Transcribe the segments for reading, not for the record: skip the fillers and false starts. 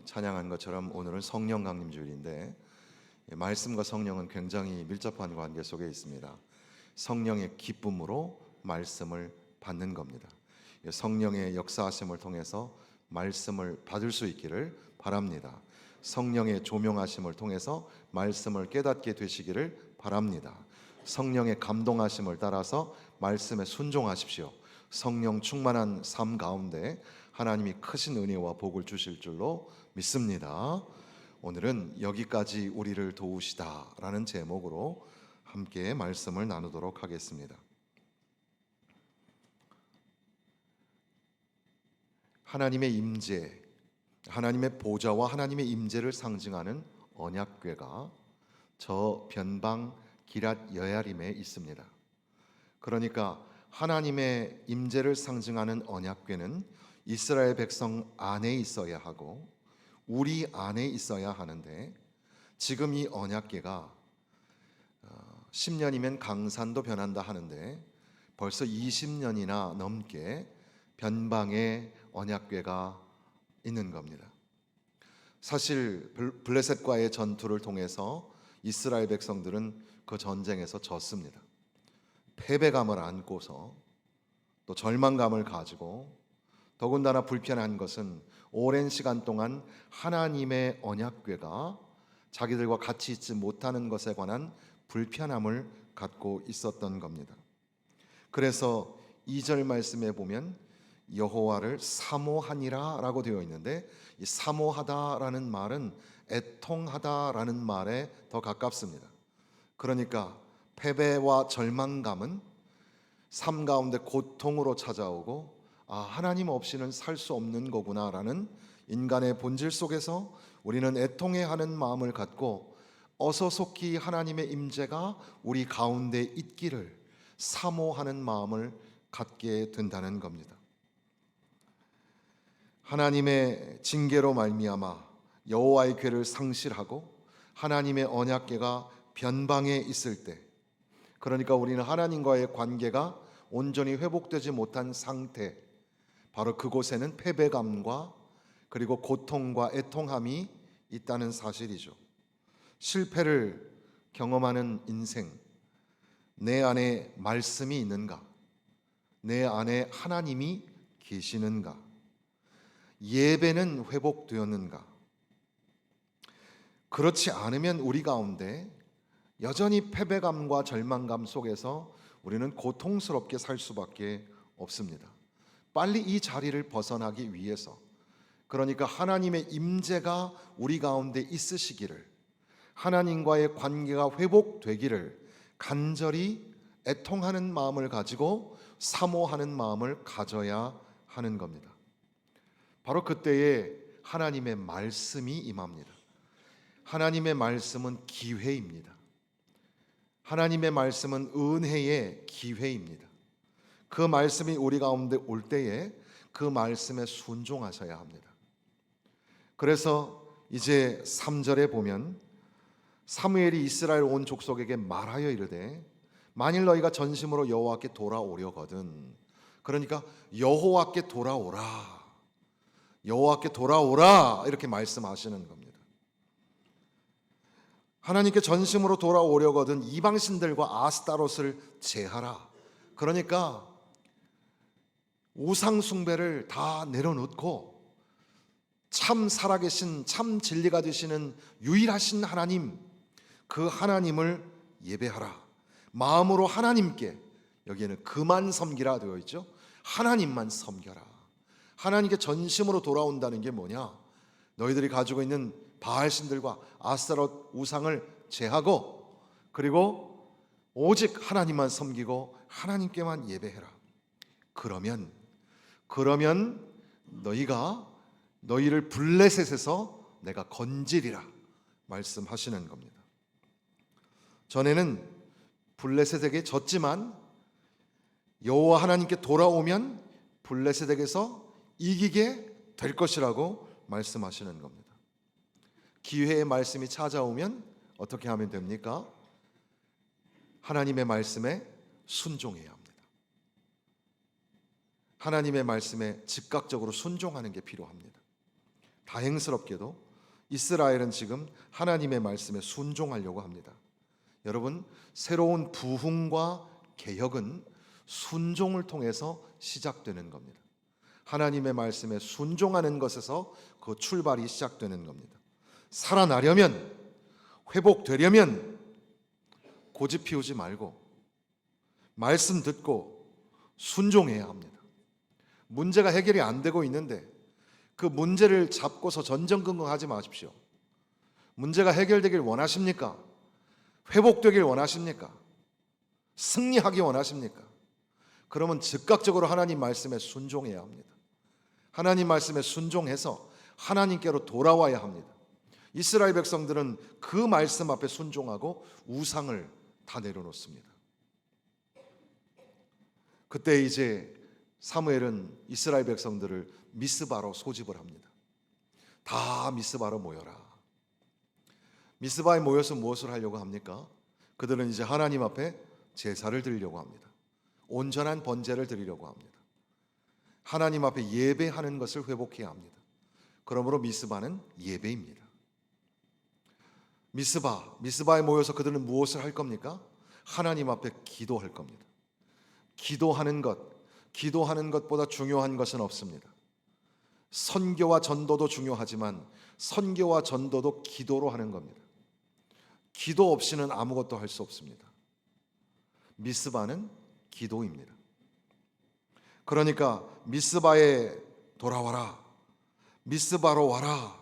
찬양한 것처럼 오늘은 성령 강림 주일인데 말씀과 성령은 굉장히 밀접한 관계 속에 있습니다. 성령의 기쁨으로 말씀을 받는 겁니다. 성령의 역사하심을 통해서 말씀을 받을 수 있기를 바랍니다. 성령의 조명하심을 통해서 말씀을 깨닫게 되시기를 바랍니다. 성령의 감동하심을 따라서 말씀에 순종하십시오. 성령 충만한 삶 가운데 하나님이 크신 은혜와 복을 주실 줄로 믿습니다. 오늘은 여기까지 우리를 도우시다라는 제목으로 함께 말씀을 나누도록 하겠습니다. 하나님의 임재, 하나님의 보좌와 하나님의 임재를 상징하는 언약궤가 저 변방 기랏 여야림에 있습니다. 그러니까 하나님의 임재를 상징하는 언약궤는 이스라엘 백성 안에 있어야 하고 우리 안에 있어야 하는데, 지금 이 언약궤가 10년이면 강산도 변한다 하는데 벌써 20년이나 넘게 변방에 언약궤가 있는 겁니다. 사실 블레셋과의 전투를 통해서 이스라엘 백성들은 그 전쟁에서 졌습니다. 패배감을 안고서 또 절망감을 가지고, 더군다나 불편한 것은 오랜 시간 동안 하나님의 언약궤가 자기들과 같이 있지 못하는 것에 관한 불편함을 갖고 있었던 겁니다. 그래서 2절 말씀에 보면 여호와를 사모하니라 라고 되어 있는데, 이 사모하다라는 말은 애통하다라는 말에 더 가깝습니다. 그러니까 패배와 절망감은 삶 가운데 고통으로 찾아오고, 하나님 없이는 살 수 없는 거구나라는 인간의 본질 속에서 우리는 애통해하는 마음을 갖고 어서 속히 하나님의 임재가 우리 가운데 있기를 사모하는 마음을 갖게 된다는 겁니다. 하나님의 징계로 말미암아 여호와의 궤를 상실하고 하나님의 언약궤가 변방에 있을 때, 그러니까 우리는 하나님과의 관계가 온전히 회복되지 못한 상태, 바로 그곳에는 패배감과 그리고 고통과 애통함이 있다는 사실이죠. 실패를 경험하는 인생, 내 안에 말씀이 있는가? 내 안에 하나님이 계시는가? 예배는 회복되었는가? 그렇지 않으면 우리 가운데 여전히 패배감과 절망감 속에서 우리는 고통스럽게 살 수밖에 없습니다. 빨리 이 자리를 벗어나기 위해서, 그러니까 하나님의 임재가 우리 가운데 있으시기를, 하나님과의 관계가 회복되기를 간절히 애통하는 마음을 가지고 사모하는 마음을 가져야 하는 겁니다. 바로 그때에 하나님의 말씀이 임합니다. 하나님의 말씀은 기회입니다. 하나님의 말씀은 은혜의 기회입니다. 그 말씀이 우리 가운데 올 때에 그 말씀에 순종하셔야 합니다. 그래서 이제 3절에 보면 사무엘이 이스라엘 온 족속에게 말하여 이르되 만일 너희가 전심으로 여호와께 돌아오려거든, 그러니까 여호와께 돌아오라, 여호와께 돌아오라 이렇게 말씀하시는 겁니다. 하나님께 전심으로 돌아오려거든 이방신들과 아스타롯을 제하라. 그러니까 우상 숭배를 다 내려놓고 참 살아계신 참 진리가 되시는 유일하신 하나님, 그 하나님을 예배하라. 마음으로 하나님께, 여기에는 그만 섬기라 되어 있죠. 하나님만 섬겨라. 하나님께 전심으로 돌아온다는 게 뭐냐? 너희들이 가지고 있는 바알신들과 아스타롯 우상을 제하고, 그리고 오직 하나님만 섬기고 하나님께만 예배해라. 그러면 너희를 블레셋에서 내가 건지리라 말씀하시는 겁니다. 전에는 블레셋에게 졌지만 여호와 하나님께 돌아오면 블레셋에게서 이기게 될 것이라고 말씀하시는 겁니다. 기회의 말씀이 찾아오면 어떻게 하면 됩니까? 하나님의 말씀에 순종해야 합니다. 하나님의 말씀에 즉각적으로 순종하는 게 필요합니다. 다행스럽게도 이스라엘은 지금 하나님의 말씀에 순종하려고 합니다. 여러분, 새로운 부흥과 개혁은 순종을 통해서 시작되는 겁니다. 하나님의 말씀에 순종하는 것에서 그 출발이 시작되는 겁니다. 살아나려면, 회복되려면 고집 피우지 말고 말씀 듣고 순종해야 합니다. 문제가 해결이 안 되고 있는데 그 문제를 잡고서 전전긍긍하지 마십시오. 문제가 해결되길 원하십니까? 회복되길 원하십니까? 승리하기 원하십니까? 그러면 즉각적으로 하나님 말씀에 순종해야 합니다. 하나님 말씀에 순종해서 하나님께로 돌아와야 합니다. 이스라엘 백성들은 그 말씀 앞에 순종하고 우상을 다 내려놓습니다. 그때 이제 사무엘은 이스라엘 백성들을 미스바로 소집을 합니다. 다 미스바로 모여라. 미스바에 모여서 무엇을 하려고 합니까? 그들은 이제 하나님 앞에 제사를 드리려고 합니다. 온전한 번제를 드리려고 합니다. 하나님 앞에 예배하는 것을 회복해야 합니다. 그러므로 미스바는 예배입니다. 미스바에 모여서 그들은 무엇을 할 겁니까? 하나님 앞에 기도할 겁니다. 기도하는 것보다 중요한 것은 없습니다. 선교와 전도도 중요하지만 선교와 전도도 기도로 하는 겁니다. 기도 없이는 아무것도 할 수 없습니다. 미스바는 기도입니다. 그러니까 미스바에 돌아와라. 미스바로 와라.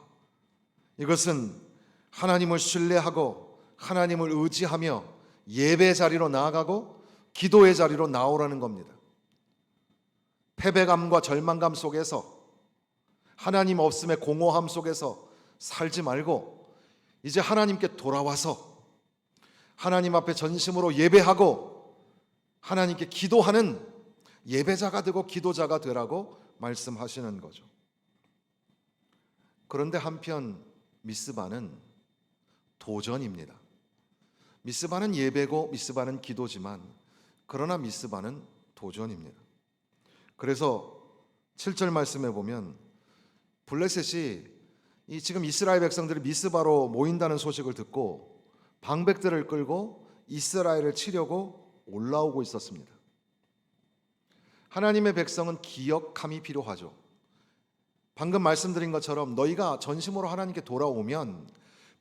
이것은 하나님을 신뢰하고 하나님을 의지하며 예배 자리로 나아가고 기도의 자리로 나오라는 겁니다. 패배감과 절망감 속에서 하나님 없음의 공허함 속에서 살지 말고 이제 하나님께 돌아와서 하나님 앞에 전심으로 예배하고 하나님께 기도하는 예배자가 되고 기도자가 되라고 말씀하시는 거죠. 그런데 한편 미스바는 도전입니다. 미스바는 예배고 미스바는 기도지만 그러나 미스바는 도전입니다. 그래서 7절 말씀에 보면 블레셋이 지금 이스라엘 백성들이 미스바로 모인다는 소식을 듣고 방백들을 끌고 이스라엘을 치려고 올라오고 있었습니다. 하나님의 백성은 기억함이 필요하죠. 방금 말씀드린 것처럼 너희가 전심으로 하나님께 돌아오면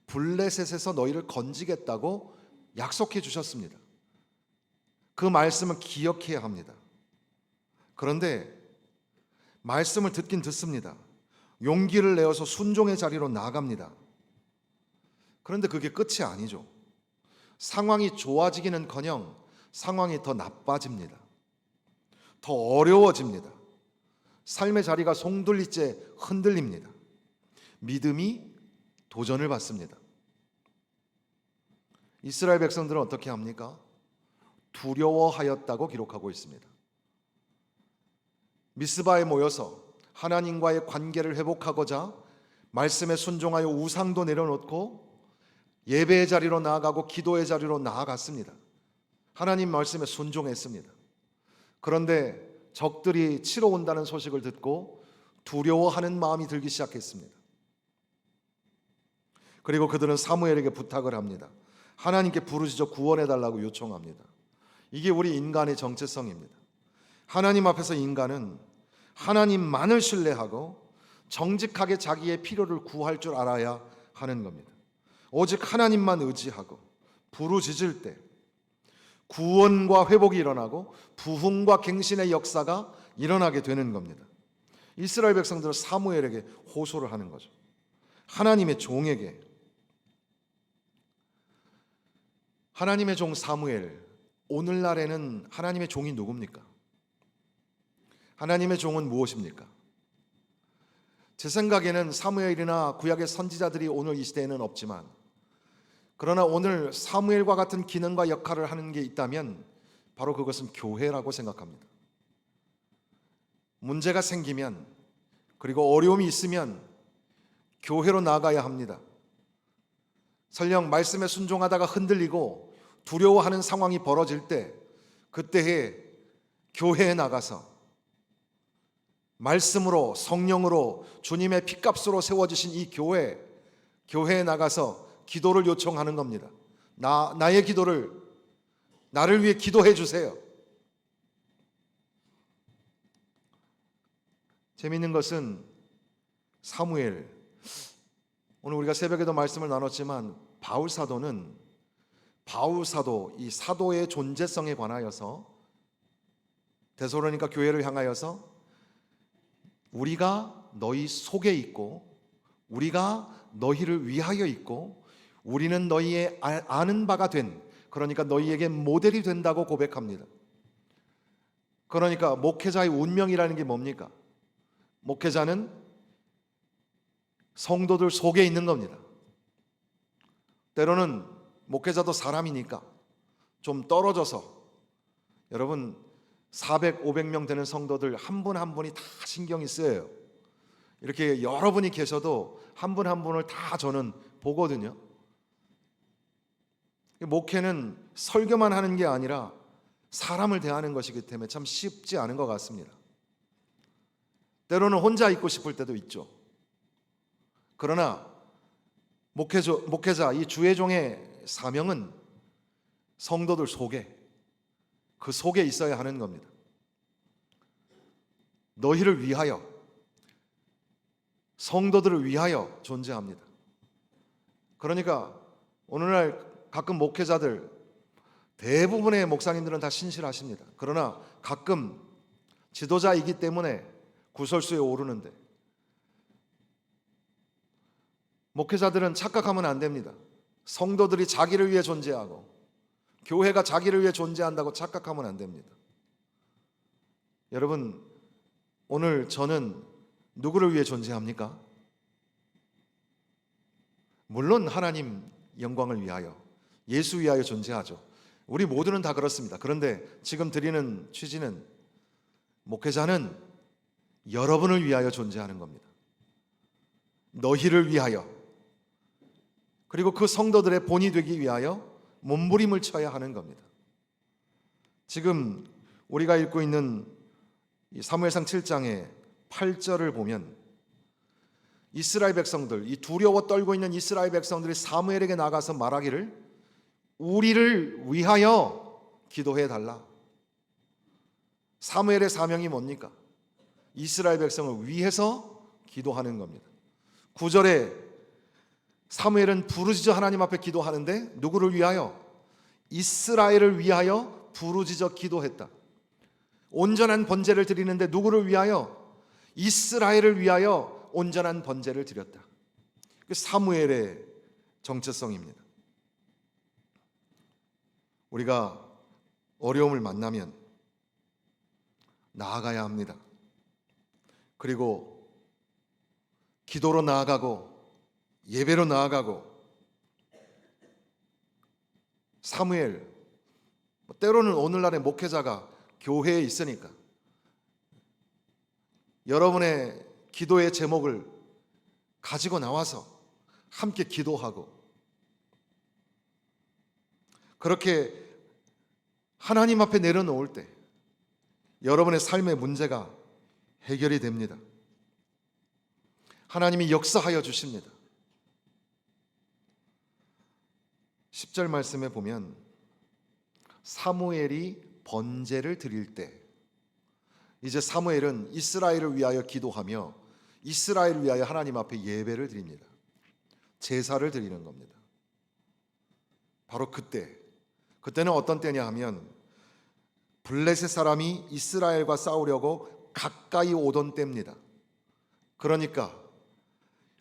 블레셋에서 너희를 건지겠다고 약속해 주셨습니다. 그 말씀을 기억해야 합니다. 그런데 말씀을 듣긴 듣습니다. 용기를 내어서 순종의 자리로 나아갑니다. 그런데 그게 끝이 아니죠. 상황이 좋아지기는커녕 상황이 더 나빠집니다. 더 어려워집니다. 삶의 자리가 송둘리째 흔들립니다. 믿음이 도전을 받습니다. 이스라엘 백성들은 어떻게 합니까? 두려워하였다고 기록하고 있습니다. 미스바에 모여서 하나님과의 관계를 회복하고자 말씀에 순종하여 우상도 내려놓고 예배의 자리로 나아가고 기도의 자리로 나아갔습니다. 하나님 말씀에 순종했습니다. 그런데 적들이 치러 온다는 소식을 듣고 두려워하는 마음이 들기 시작했습니다. 그리고 그들은 사무엘에게 부탁을 합니다. 하나님께 부르짖어 구원해달라고 요청합니다. 이게 우리 인간의 정체성입니다. 하나님 앞에서 인간은 하나님만을 신뢰하고 정직하게 자기의 필요를 구할 줄 알아야 하는 겁니다. 오직 하나님만 의지하고 부르짖을 때 구원과 회복이 일어나고 부흥과 갱신의 역사가 일어나게 되는 겁니다. 이스라엘 백성들은 사무엘에게 호소를 하는 거죠. 하나님의 종에게. 하나님의 종 사무엘, 오늘날에는 하나님의 종이 누굽니까? 하나님의 종은 무엇입니까? 제 생각에는 사무엘이나 구약의 선지자들이 오늘 이 시대에는 없지만, 그러나 오늘 사무엘과 같은 기능과 역할을 하는 게 있다면 바로 그것은 교회라고 생각합니다. 문제가 생기면, 그리고 어려움이 있으면 교회로 나가야 합니다. 설령 말씀에 순종하다가 흔들리고 두려워하는 상황이 벌어질 때 그때에 교회에 나가서 말씀으로 성령으로 주님의 피값으로 세워지신 이 교회에 나가서 기도를 요청하는 겁니다. 나의 기도를, 나를 위해 기도해 주세요. 재미있는 것은 사무엘, 오늘 우리가 새벽에도 말씀을 나눴지만 바울 사도, 이 사도의 존재성에 관하여서 데살로니가 교회를 향하여서 우리가 너희 속에 있고 우리가 너희를 위하여 있고 우리는 너희의 아는 바가 된, 그러니까 너희에게 모델이 된다고 고백합니다. 그러니까 목회자의 운명이라는 게 뭡니까? 목회자는 성도들 속에 있는 겁니다. 때로는 목회자도 사람이니까 좀 떨어져서, 여러분 400, 500명 되는 성도들 한 분 한 분이 다 신경이 쓰여요. 이렇게 여러분이 계셔도 한 분 한 분을 다 저는 보거든요. 목회는 설교만 하는 게 아니라 사람을 대하는 것이기 때문에 참 쉽지 않은 것 같습니다. 때로는 혼자 있고 싶을 때도 있죠. 그러나 목회자, 이 주의 종의 사명은 성도들 속에, 그 속에 있어야 하는 겁니다. 너희를 위하여, 성도들을 위하여 존재합니다. 그러니까 오늘날 가끔 목회자들, 대부분의 목사님들은 다 신실하십니다. 그러나 가끔 지도자이기 때문에 구설수에 오르는데, 목회자들은 착각하면 안 됩니다. 성도들이 자기를 위해 존재하고 교회가 자기를 위해 존재한다고 착각하면 안 됩니다. 여러분, 오늘 저는 누구를 위해 존재합니까? 물론 하나님 영광을 위하여, 예수 위하여 존재하죠. 우리 모두는 다 그렇습니다. 그런데 지금 드리는 취지는 목회자는 여러분을 위하여 존재하는 겁니다. 너희를 위하여, 그리고 그 성도들의 본이 되기 위하여 몸부림을 쳐야 하는 겁니다. 지금 우리가 읽고 있는 사무엘상 7장의 8절을 보면 이스라엘 백성들, 이 두려워 떨고 있는 이스라엘 백성들이 사무엘에게 나가서 말하기를 우리를 위하여 기도해 달라. 사무엘의 사명이 뭡니까? 이스라엘 백성을 위해서 기도하는 겁니다. 9절에 사무엘은 부르짖어 하나님 앞에 기도하는데 누구를 위하여? 이스라엘을 위하여 부르짖어 기도했다. 온전한 번제를 드리는데 누구를 위하여? 이스라엘을 위하여 온전한 번제를 드렸다. 그 사무엘의 정체성입니다. 우리가 어려움을 만나면 나아가야 합니다. 그리고 기도로 나아가고 예배로 나아가고, 사무엘, 때로는 오늘날의 목회자가 교회에 있으니까 여러분의 기도의 제목을 가지고 나와서 함께 기도하고, 그렇게 하나님 앞에 내려놓을 때 여러분의 삶의 문제가 해결이 됩니다. 하나님이 역사하여 주십니다. 10절 말씀에 보면 사무엘이 번제를 드릴 때, 이제 사무엘은 이스라엘을 위하여 기도하며 이스라엘을 위하여 하나님 앞에 예배를 드립니다. 제사를 드리는 겁니다. 바로 그때는 어떤 때냐 하면 블레셋 사람이 이스라엘과 싸우려고 가까이 오던 때입니다. 그러니까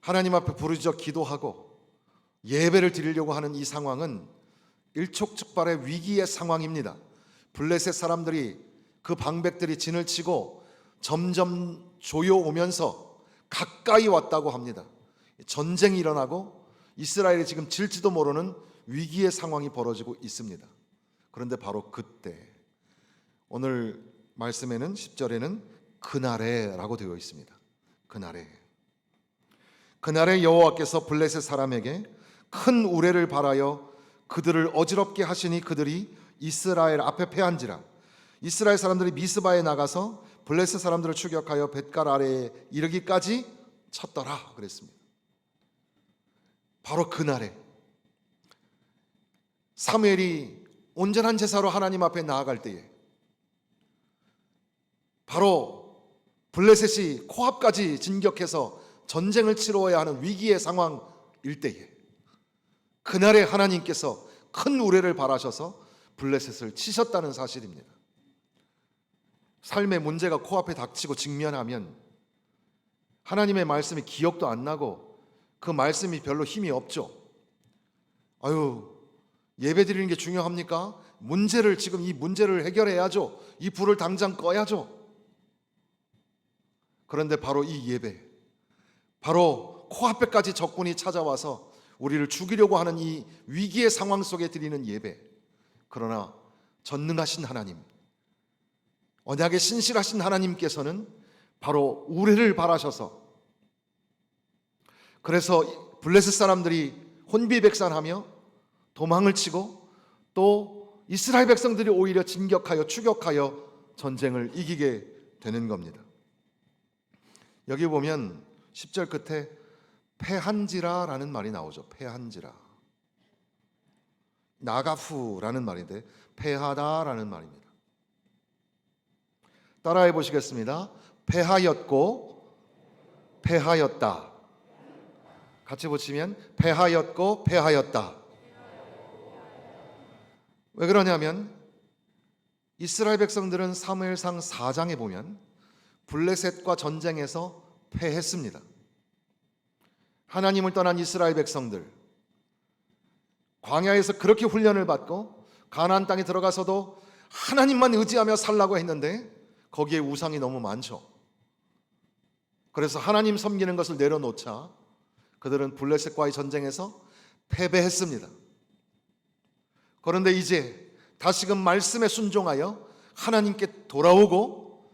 하나님 앞에 부르짖어 기도하고 예배를 드리려고 하는 이 상황은 일촉즉발의 위기의 상황입니다. 블레셋 사람들이, 그 방백들이 진을 치고 점점 조여오면서 가까이 왔다고 합니다. 전쟁이 일어나고 이스라엘이 지금 질지도 모르는 위기의 상황이 벌어지고 있습니다. 그런데 바로 그때, 오늘 말씀에는 10절에는 그날에라고 되어 있습니다. 그날에 여호와께서 블레셋 사람에게 큰 우레를 발하여 그들을 어지럽게 하시니 그들이 이스라엘 앞에 패한지라. 이스라엘 사람들이 미스바에 나가서 블레셋 사람들을 추격하여 뱃갈 아래에 이르기까지 쳤더라 그랬습니다. 바로 그날에 사무엘이 온전한 제사로 하나님 앞에 나아갈 때에 바로 블레셋이 코앞까지 진격해서 전쟁을 치러야 하는 위기의 상황일 때에 그날에 하나님께서 큰 우레를 발하셔서 블레셋을 치셨다는 사실입니다. 삶의 문제가 코앞에 닥치고 직면하면 하나님의 말씀이 기억도 안 나고 그 말씀이 별로 힘이 없죠. 예배 드리는 게 중요합니까? 지금 이 문제를 해결해야죠. 이 불을 당장 꺼야죠. 그런데 바로 이 예배, 바로 코앞에까지 적군이 찾아와서 우리를 죽이려고 하는 이 위기의 상황 속에 드리는 예배, 그러나 전능하신 하나님, 언약에 신실하신 하나님께서는 바로 우레를 발하셔서, 그래서 블레셋 사람들이 혼비백산하며 도망을 치고 또 이스라엘 백성들이 오히려 진격하여 추격하여 전쟁을 이기게 되는 겁니다. 여기 보면 10절 끝에 패한지라라는 말이 나오죠. 패한지라. 나가후라는 말인데 패하다라는 말입니다. 따라해 보시겠습니다. 패하였고 패하였다. 같이 보시면 패하였고 패하였다. 왜 그러냐면 이스라엘 백성들은 사무엘상 4장에 보면 블레셋과 전쟁에서 패했습니다. 하나님을 떠난 이스라엘 백성들, 광야에서 그렇게 훈련을 받고 가나안 땅에 들어가서도 하나님만 의지하며 살라고 했는데 거기에 우상이 너무 많죠. 그래서 하나님 섬기는 것을 내려놓자 그들은 블레셋과의 전쟁에서 패배했습니다. 그런데 이제 다시금 말씀에 순종하여 하나님께 돌아오고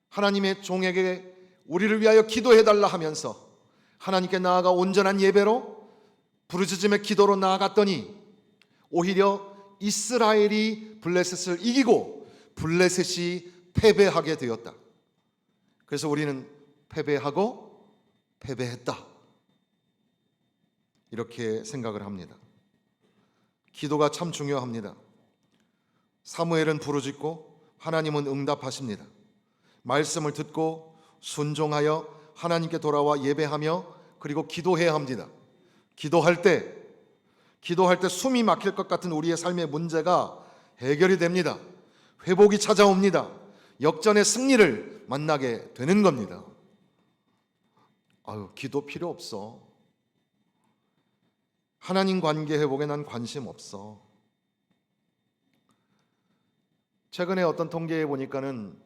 하나님의 종에게 우리를 위하여 기도해달라 하면서 하나님께 나아가 온전한 예배로 부르짖음의 기도로 나아갔더니 오히려 이스라엘이 블레셋을 이기고 블레셋이 패배하게 되었다. 그래서 우리는 패배하고 패배했다, 이렇게 생각을 합니다. 기도가 참 중요합니다. 사무엘은 부르짖고 하나님은 응답하십니다. 말씀을 듣고 순종하여 하나님께 돌아와 예배하며 그리고 기도해야 합니다. 기도할 때 숨이 막힐 것 같은 우리의 삶의 문제가 해결이 됩니다. 회복이 찾아옵니다. 역전의 승리를 만나게 되는 겁니다. 기도 필요 없어. 하나님 관계 회복에 난 관심 없어. 최근에 어떤 통계에 보니까는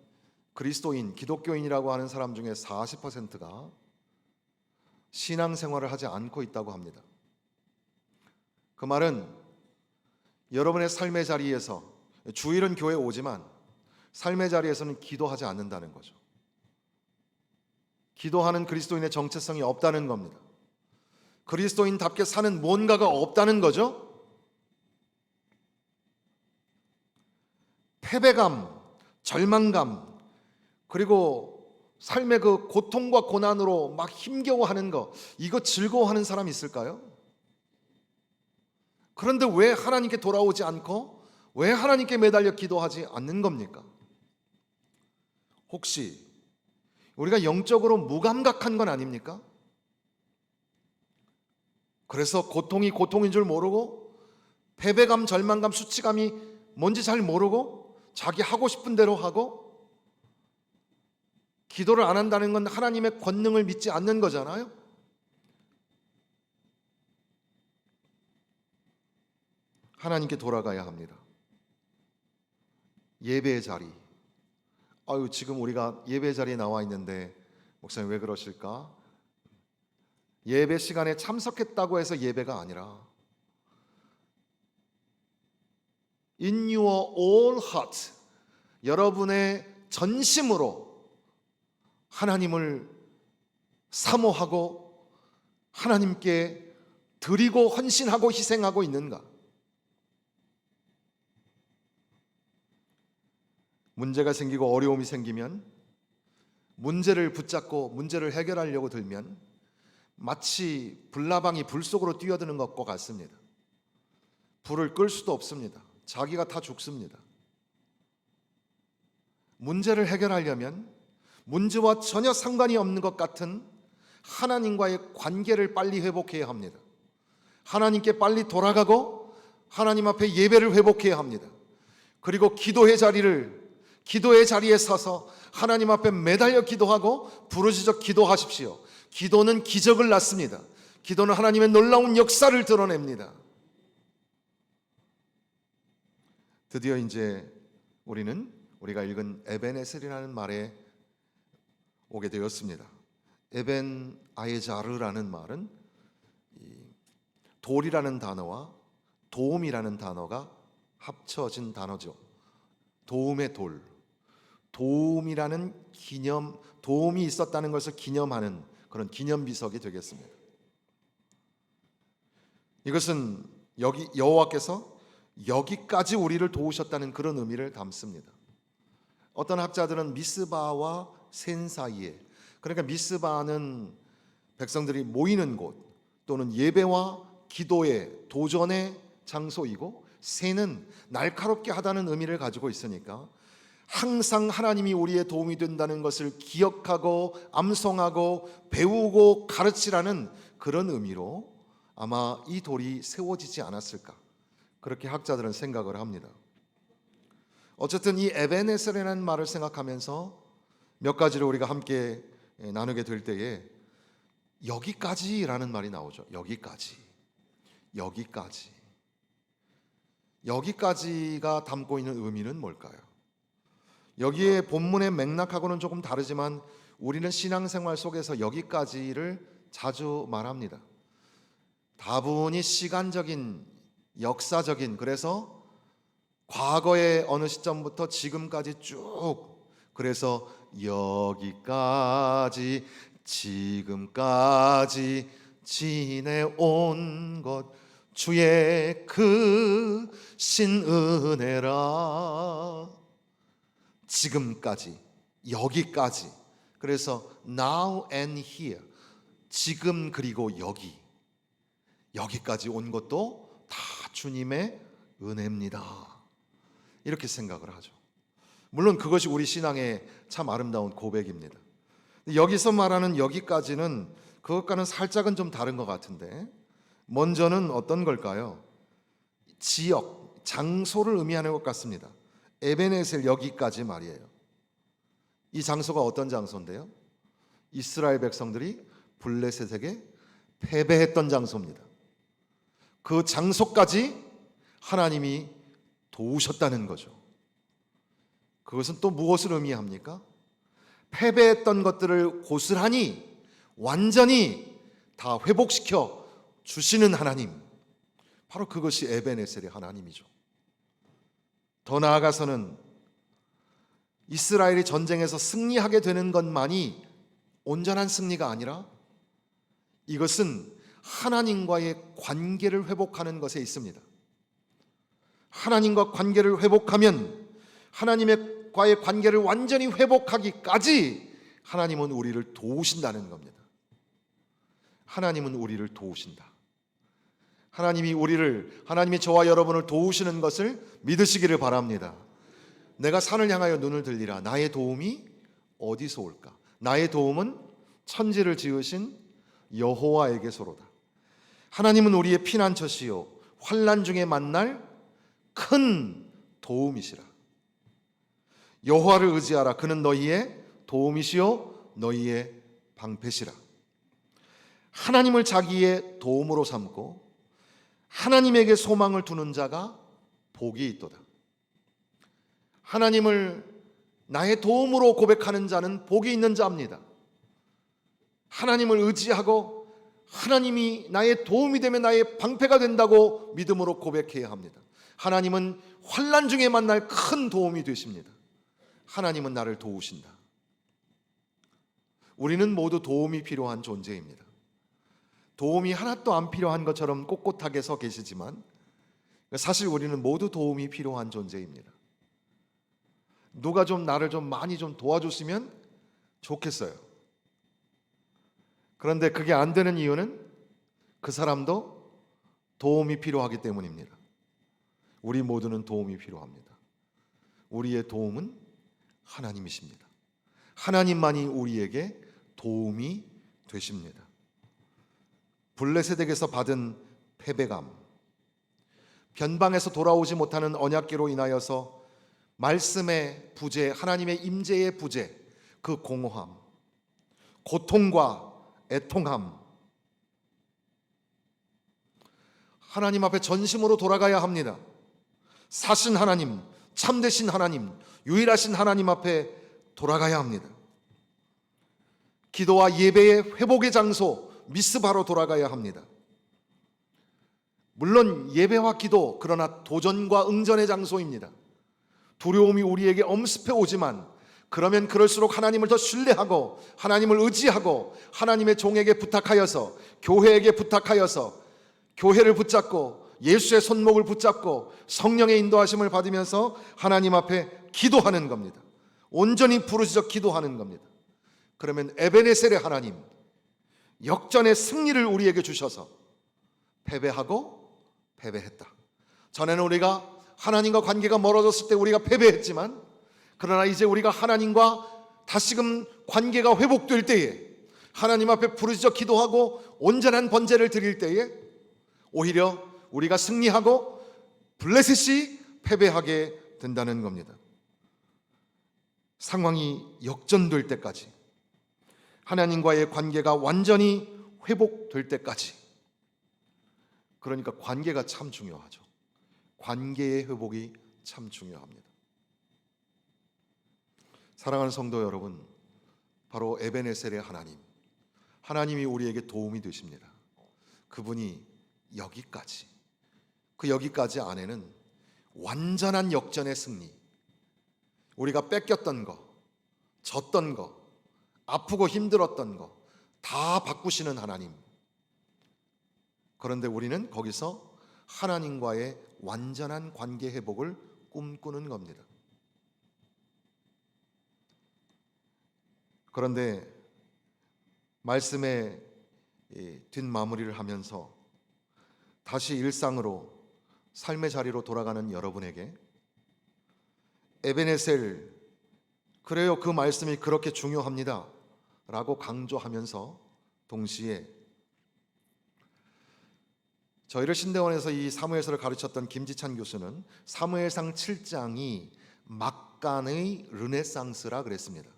그리스도인, 기독교인이라고 하는 사람 중에 40%가 신앙생활을 하지 않고 있다고 합니다. 그 말은 여러분의 삶의 자리에서, 주일은 교회 오지만 삶의 자리에서는 기도하지 않는다는 거죠. 기도하는 그리스도인의 정체성이 없다는 겁니다. 그리스도인답게 사는 뭔가가 없다는 거죠. 패배감, 절망감, 그리고 삶의 그 고통과 고난으로 막 힘겨워하는 거, 이거 즐거워하는 사람 있을까요? 그런데 왜 하나님께 돌아오지 않고 왜 하나님께 매달려 기도하지 않는 겁니까? 혹시 우리가 영적으로 무감각한 건 아닙니까? 그래서 고통이 고통인 줄 모르고 패배감, 절망감, 수치감이 뭔지 잘 모르고 자기 하고 싶은 대로 하고, 기도를 안 한다는 건 하나님의 권능을 믿지 않는 거잖아요. 하나님께 돌아가야 합니다. 예배의 자리. 지금 우리가 예배 자리에 나와 있는데 목사님 왜 그러실까? 예배 시간에 참석했다고 해서 예배가 아니라 In your all heart, 여러분의 전심으로 하나님을 사모하고 하나님께 드리고 헌신하고 희생하고 있는가? 문제가 생기고 어려움이 생기면 문제를 붙잡고 문제를 해결하려고 들면 마치 불나방이 불 속으로 뛰어드는 것과 같습니다. 불을 끌 수도 없습니다. 자기가 다 죽습니다. 문제를 해결하려면 문제와 전혀 상관이 없는 것 같은 하나님과의 관계를 빨리 회복해야 합니다. 하나님께 빨리 돌아가고 하나님 앞에 예배를 회복해야 합니다. 그리고 기도의 자리에 서서 하나님 앞에 매달려 기도하고 부르짖어 기도하십시오. 기도는 기적을 낳습니다. 기도는 하나님의 놀라운 역사를 드러냅니다. 드디어 이제 우리가 읽은 에벤에셀이라는 말에 오게 되었습니다. 에벤 아예자르라는 말은 돌이라는 단어와 도움이라는 단어가 합쳐진 단어죠. 도움의 돌. 도움이 있었다는 것을 기념하는 그런 기념비석이 되겠습니다. 이것은 여호와께서 여기까지 우리를 도우셨다는 그런 의미를 담습니다. 어떤 학자들은 미스바와 센 사이에, 그러니까 미스바는 백성들이 모이는 곳 또는 예배와 기도의 도전의 장소이고, 센은 날카롭게 하다는 의미를 가지고 있으니까 항상 하나님이 우리의 도움이 된다는 것을 기억하고 암송하고 배우고 가르치라는 그런 의미로 아마 이 돌이 세워지지 않았을까, 그렇게 학자들은 생각을 합니다. 어쨌든 이 에벤에셀이라는 말을 생각하면서 몇 가지를 우리가 함께 나누게 될 때에 여기까지라는 말이 나오죠. 여기까지가 담고 있는 의미는 뭘까요? 여기에 본문의 맥락하고는 조금 다르지만 우리는 신앙생활 속에서 여기까지를 자주 말합니다. 다분히 시간적인, 역사적인, 그래서 과거의 어느 시점부터 지금까지 쭉, 그래서 여기까지 지금까지 지내온 것 주의 그 신은혜라. 지금까지, 여기까지. 그래서 now and here, 지금 그리고 여기까지 온 것도 다 주님의 은혜입니다. 이렇게 생각을 하죠. 물론 그것이 우리 신앙의 참 아름다운 고백입니다. 여기서 말하는 여기까지는 그것과는 살짝은 좀 다른 것 같은데, 먼저는 어떤 걸까요? 지역, 장소를 의미하는 것 같습니다. 에벤에셀 여기까지 말이에요. 이 장소가 어떤 장소인데요? 이스라엘 백성들이 블레셋에게 패배했던 장소입니다. 그 장소까지 하나님이 도우셨다는 거죠. 그것은 또 무엇을 의미합니까? 패배했던 것들을 고스란히 완전히 다 회복시켜 주시는 하나님, 바로 그것이 에벤에셀의 하나님이죠. 더 나아가서는 이스라엘이 전쟁에서 승리하게 되는 것만이 온전한 승리가 아니라 이것은 하나님과의 관계를 회복하는 것에 있습니다. 하나님과 관계를 회복하면, 하나님과의 관계를 완전히 회복하기까지 하나님은 우리를 도우신다는 겁니다. 하나님은 우리를 도우신다. 하나님이 저와 여러분을 도우시는 것을 믿으시기를 바랍니다. 내가 산을 향하여 눈을 들리라. 나의 도움이 어디서 올까? 나의 도움은 천지를 지으신 여호와에게서로다. 하나님은 우리의 피난처시요 환난 중에 만날 큰 도움이시라. 여호와를 의지하라. 그는 너희의 도움이시요 너희의 방패시라. 하나님을 자기의 도움으로 삼고 하나님에게 소망을 두는 자가 복이 있도다. 하나님을 나의 도움으로 고백하는 자는 복이 있는 자입니다. 하나님을 의지하고 하나님이 나의 도움이 되면 나의 방패가 된다고 믿음으로 고백해야 합니다. 하나님은 환난 중에 만날 큰 도움이 되십니다. 하나님은 나를 도우신다. 우리는 모두 도움이 필요한 존재입니다. 도움이 하나도 안 필요한 것처럼 꼿꼿하게 서 계시지만 사실 우리는 모두 도움이 필요한 존재입니다. 누가 좀 나를 좀 많이 좀 도와줬으면 좋겠어요. 그런데 그게 안 되는 이유는 그 사람도 도움이 필요하기 때문입니다. 우리 모두는 도움이 필요합니다. 우리의 도움은 하나님이십니다. 하나님만이 우리에게 도움이 되십니다. 블레셋에게서 받은 패배감, 변방에서 돌아오지 못하는 언약궤로 인하여서 말씀의 부재, 하나님의 임재의 부재, 그 공허함, 고통과 애통함, 하나님 앞에 전심으로 돌아가야 합니다. 사신 하나님, 참되신 하나님, 유일하신 하나님 앞에 돌아가야 합니다. 기도와 예배의 회복의 장소 미스바로 돌아가야 합니다. 물론 예배와 기도, 그러나 도전과 응전의 장소입니다. 두려움이 우리에게 엄습해 오지만 그러면 그럴수록 하나님을 더 신뢰하고 하나님을 의지하고 하나님의 종에게 부탁하여서, 교회에게 부탁하여서 교회를 붙잡고 예수의 손목을 붙잡고 성령의 인도하심을 받으면서 하나님 앞에 기도하는 겁니다. 온전히 부르짖어 기도하는 겁니다. 그러면 에베네셀의 하나님, 역전의 승리를 우리에게 주셔서 패배하고 패배했다. 전에는 우리가 하나님과 관계가 멀어졌을 때 우리가 패배했지만, 그러나 이제 우리가 하나님과 다시금 관계가 회복될 때에, 하나님 앞에 부르짖어 기도하고 온전한 번제를 드릴 때에 오히려 우리가 승리하고 블레셋이 패배하게 된다는 겁니다. 상황이 역전될 때까지, 하나님과의 관계가 완전히 회복될 때까지. 그러니까 관계가 참 중요하죠. 관계의 회복이 참 중요합니다. 사랑하는 성도 여러분, 바로 에베네셀의 하나님, 하나님이 우리에게 도움이 되십니다. 그분이 여기까지, 그 여기까지 안에는 완전한 역전의 승리, 우리가 뺏겼던 거, 졌던 거, 아프고 힘들었던 거 다 바꾸시는 하나님. 그런데 우리는 거기서 하나님과의 완전한 관계 회복을 꿈꾸는 겁니다. 그런데 말씀의 뒷마무리를 하면서 다시 일상으로, 삶의 자리로 돌아가는 여러분에게 에베네셀, 그래요, 그 말씀이 그렇게 중요합니다 라고 강조하면서 동시에 저희를 신대원에서 이 사무엘서를 가르쳤던 김지찬 교수는 사무엘상 7장이 막간의 르네상스라 그랬습니다.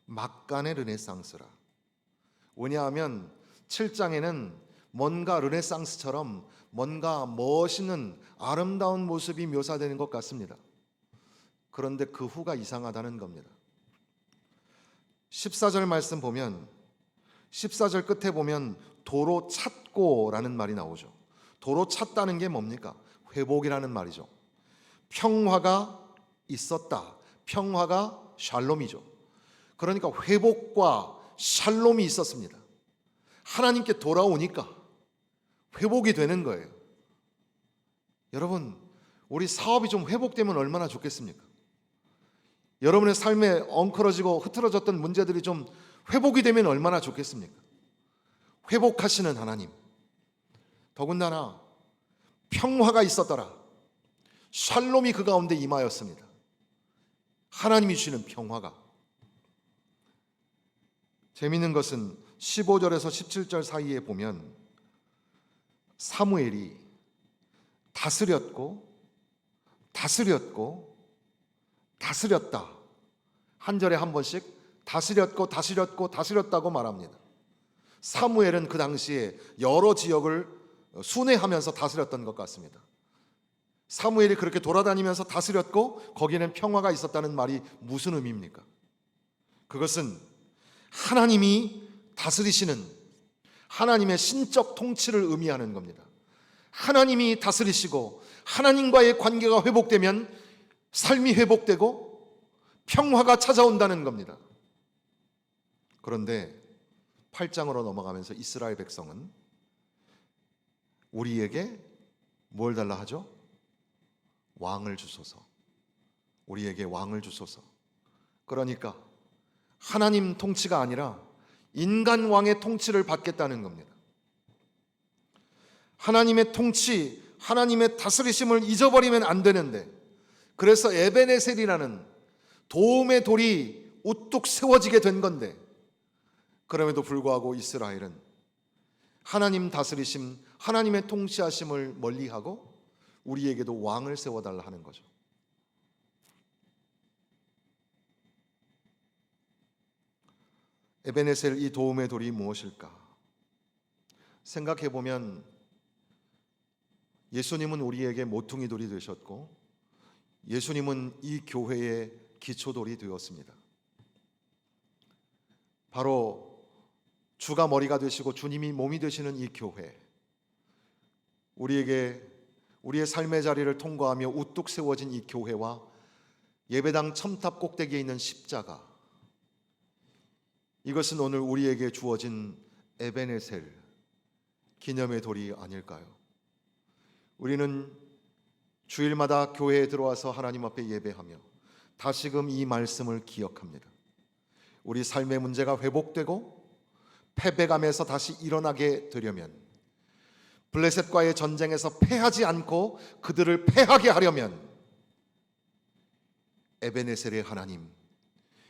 막간의 르네상스라. 왜냐하면 7장에는 뭔가 르네상스처럼 뭔가 멋있는 아름다운 모습이 묘사되는 것 같습니다. 그런데 그 후가 이상하다는 겁니다. 14절 말씀 보면, 14절 끝에 보면 도로 찾고라는 말이 나오죠. 도로 찾다는 게 뭡니까? 회복이라는 말이죠. 평화가 있었다. 평화가 샬롬이죠. 그러니까 회복과 샬롬이 있었습니다. 하나님께 돌아오니까 회복이 되는 거예요. 여러분, 우리 사업이 좀 회복되면 얼마나 좋겠습니까? 여러분의 삶에 엉클어지고 흐트러졌던 문제들이 좀 회복이 되면 얼마나 좋겠습니까? 회복하시는 하나님, 더군다나 평화가 있었더라. 샬롬이 그 가운데 임하였습니다. 하나님이 주시는 평화가. 재미있는 것은 15절에서 17절 사이에 보면 사무엘이 다스렸고 다스렸고 다스렸다, 한 절에 한 번씩 다스렸고 다스렸고 다스렸다고 말합니다. 사무엘은 그 당시에 여러 지역을 순회하면서 다스렸던 것 같습니다. 사무엘이 그렇게 돌아다니면서 다스렸고 거기는 평화가 있었다는 말이 무슨 의미입니까? 그것은 하나님이 다스리시는 하나님의 신적 통치를 의미하는 겁니다. 하나님이 다스리시고 하나님과의 관계가 회복되면 삶이 회복되고 평화가 찾아온다는 겁니다. 그런데 8장으로 넘어가면서 이스라엘 백성은 우리에게 뭘 달라 하죠? 왕을 주소서. 우리에게 왕을 주소서. 그러니까 하나님 통치가 아니라 인간 왕의 통치를 받겠다는 겁니다. 하나님의 통치, 하나님의 다스리심을 잊어버리면 안 되는데, 그래서 에베네셀이라는 도움의 돌이 우뚝 세워지게 된 건데, 그럼에도 불구하고 이스라엘은 하나님 다스리심, 하나님의 통치하심을 멀리하고 우리에게도 왕을 세워달라 하는 거죠. 에베네셀, 이 도움의 돌이 무엇일까? 생각해보면 예수님은 우리에게 모퉁이 돌이 되셨고, 예수님은 이 교회의 기초돌이 되었습니다. 바로 주가 머리가 되시고 주님이 몸이 되시는 이 교회, 우리에게 우리의 삶의 자리를 통과하며 우뚝 세워진 이 교회와 예배당 첨탑 꼭대기에 있는 십자가, 이것은 오늘 우리에게 주어진 에베네셀, 기념의 돌이 아닐까요? 우리는 주일마다 교회에 들어와서 하나님 앞에 예배하며 다시금 이 말씀을 기억합니다. 우리 삶의 문제가 회복되고 패배감에서 다시 일어나게 되려면, 블레셋과의 전쟁에서 패하지 않고 그들을 패하게 하려면 에베네셀의 하나님,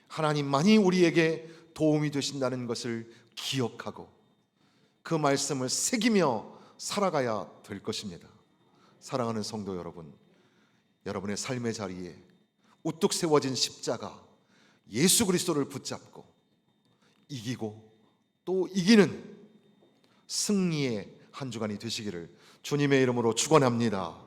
하나님만이 우리에게 도움이 되신다는 것을 기억하고 그 말씀을 새기며 살아가야 될 것입니다. 사랑하는 성도 여러분, 여러분의 삶의 자리에 우뚝 세워진 십자가 예수 그리스도를 붙잡고 이기고 또 이기는 승리의 한 주간이 되시기를 주님의 이름으로 축원합니다.